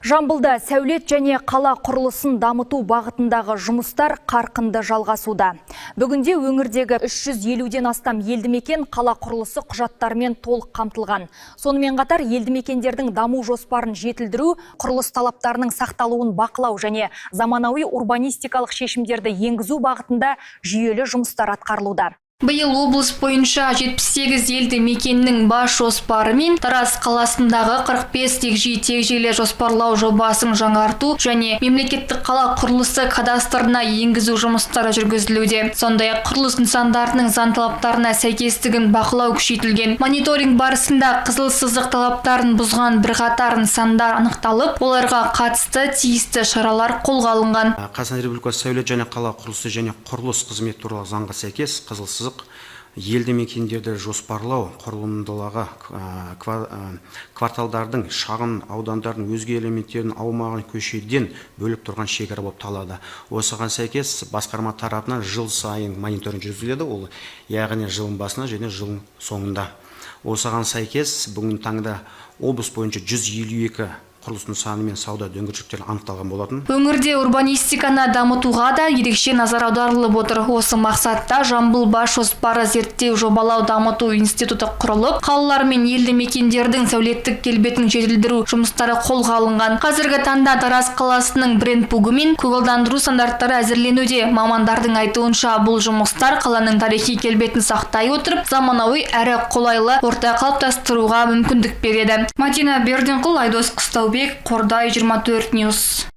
Жамбылда сәулет және қала құрылысын дамыту бағытындағы жұмыстар қарқынды жалғасуда. Бүгінде өңірдегі 350-ден астам елді мекен қала құрылысы құжаттарымен толық қамтылған. Сонымен қатар елді мекендердің даму жоспарын жетілдіру, құрылыс талаптарының сақталуын бақылау және заманауи урбанистикалық шешімдерді енгізу бағытында жүйелі жұмыстар атқарылуда. Биыл облыс бойынша 78 елді мекеннің бас жоспары мен Тараз қаласындағы 45 тегжейлі жоспарлау жобасын жаңарту және мемлекеттік қала құрылысы кадастрына енгізу жұмыстары жүргізілуде. Сондай-ақ құрылыс нысандарының заң талаптарына сәйкестігін бақылау күшейтілген. Мониторинг барысында қызыл сызық талаптарын бұзған бірқатар нысандар анықталып, оларға қатысты тиісті шаралар қолға алынған. Қазақстан Республикасы сәулет және қала құрылысы және құрылыс қызметі туралы заңға сәйкес қызыл сызық елді мекендерді жоспарлау құрылымдылығы кварталдардың, шағын аудандардың өзге элементтердің аумағын көшеден бөліп тұрған шекара болып табылады. Осыған сәйкес басқарма тарапынан жыл сайын мониторинг жүргізіледі, ол яғни жылдың басында және жылдың соңында. Осыған сәйкес бүгінгі таңда облыс бойынша 152 құрылыс нысаны мен сауда дөңгелектері анықталған болатын. Өңірде урбанистиканы дамытуға да ерекше назар аударылып отыр. Осы мақсатта Жамбыл бас жоспары зерттеу жобалау дамыту институты құрылып, қалалар мен елді мекендердің сәулеттік келбетін жетілдіру жұмыстары қолға алынған. Қазіргі таңда Тараз қаласының брендбугі мен көгалдандыру стандарттары әзірленуде. Мамандардың айтуынша бұл жұмыстар қаланың тарихи келбетін сақтай отырып, заманауи әрі қолайлы орта қалыптастыруға мүмкіндік береді. Мадина Берденқұл, Айдос Қыстаубек, Қордай 24 Ньюс.